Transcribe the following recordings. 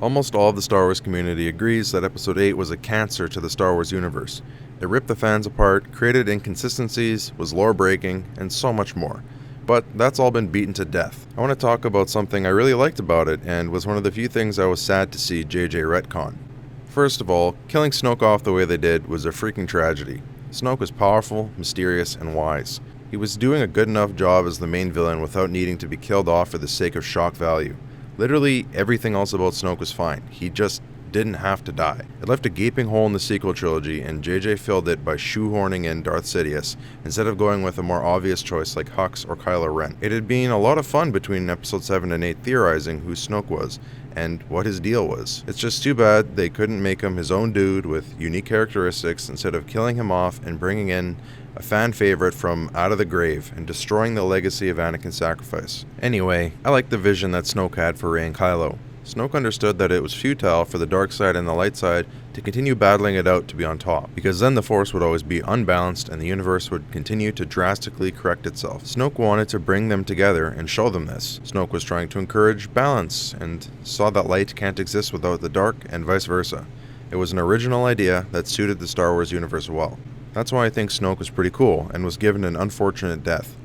Almost all of the Star Wars community agrees that Episode 8 was a cancer to the Star Wars universe. It ripped the fans apart, created inconsistencies, was lore-breaking, and so much more. But that's all been beaten to death. I want to talk about something I really liked about it, and was one of the few things I was sad to see JJ retcon. First of all, killing Snoke off the way they did was a freaking tragedy. Snoke was powerful, mysterious, and wise. He was doing a good enough job as the main villain without needing to be killed off for the sake of shock value. Literally everything else about Snoke was fine. He just didn't have to die. It left a gaping hole in the sequel trilogy, and JJ filled it by shoehorning in Darth Sidious, instead of going with a more obvious choice like Hux or Kylo Ren. It had been a lot of fun between Episode 7 and 8 theorizing who Snoke was, and what his deal was. It's just too bad they couldn't make him his own dude with unique characteristics instead of killing him off and bringing in a fan favorite from out of the grave and destroying the legacy of Anakin's sacrifice. Anyway, I like the vision that Snoke had for Rey and Kylo. Snoke understood that it was futile for the dark side and the light side to continue battling it out to be on top, because then the Force would always be unbalanced and the universe would continue to drastically correct itself. Snoke wanted to bring them together and show them this. Snoke was trying to encourage balance and saw that light can't exist without the dark and vice versa. It was an original idea that suited the Star Wars universe well. That's why I think Snoke was pretty cool and was given an unfortunate death.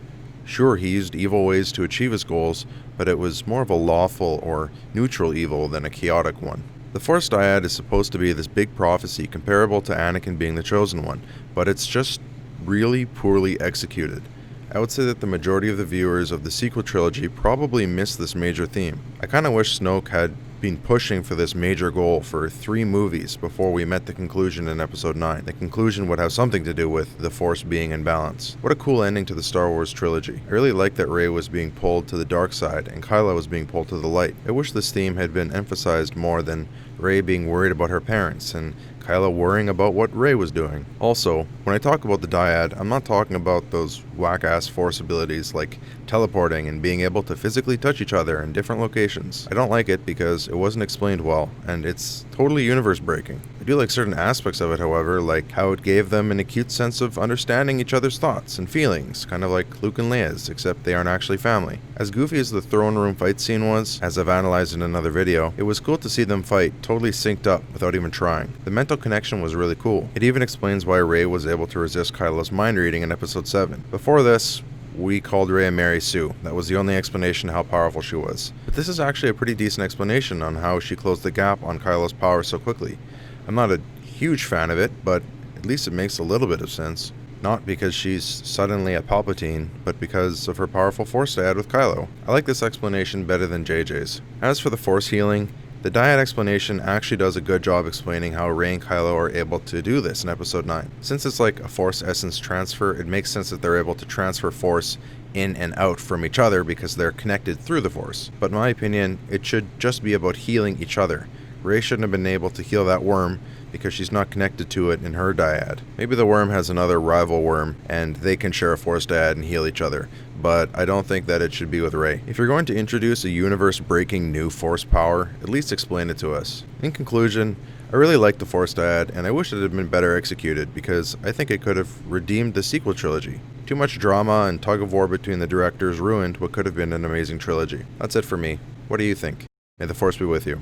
Sure, he used evil ways to achieve his goals, but it was more of a lawful or neutral evil than a chaotic one. The Force Dyad is supposed to be this big prophecy comparable to Anakin being the chosen one, but it's just really poorly executed. I would say that the majority of the viewers of the sequel trilogy probably missed this major theme. I kinda wish Snoke had been pushing for this major goal for 3 movies before we met the conclusion in Episode 9. The conclusion would have something to do with the Force being in balance. What a cool ending to the Star Wars trilogy. I really like that Rey was being pulled to the dark side and Kylo was being pulled to the light. I wish this theme had been emphasized more than Rey being worried about her parents and Kylo worrying about what Rey was doing. Also, when I talk about the Dyad, I'm not talking about those whack-ass Force abilities like teleporting and being able to physically touch each other in different locations. I don't like it because it wasn't explained well, and it's totally universe-breaking. I do like certain aspects of it, however, like how it gave them an acute sense of understanding each other's thoughts and feelings, kind of like Luke and Leia's, except they aren't actually family. As goofy as the throne room fight scene was, as I've analyzed in another video, it was cool to see them fight totally synced up without even trying. The mental connection was really cool. It even explains why Rey was able to resist Kylo's mind reading in Episode 7. Before this, we called Rey a Mary Sue. That was the only explanation of how powerful she was. But this is actually a pretty decent explanation on how she closed the gap on Kylo's power so quickly. I'm not a huge fan of it, but at least it makes a little bit of sense. Not because she's suddenly a Palpatine, but because of her powerful Force Dyad with Kylo. I like this explanation better than JJ's. As for the Force healing, the Dyad explanation actually does a good job explaining how Rey and Kylo are able to do this in Episode 9. Since it's like a Force essence transfer, it makes sense that they're able to transfer Force in and out from each other because they're connected through the Force. But in my opinion, it should just be about healing each other. Rey shouldn't have been able to heal that worm because she's not connected to it in her Dyad. Maybe the worm has another rival worm and they can share a Force Dyad and heal each other, but I don't think that it should be with Rey. If you're going to introduce a universe-breaking new Force power, at least explain it to us. In conclusion, I really like the Force Dyad, and I wish it had been better executed because I think it could have redeemed the sequel trilogy. Too much drama and tug-of-war between the directors ruined what could have been an amazing trilogy. That's it for me. What do you think? May the Force be with you.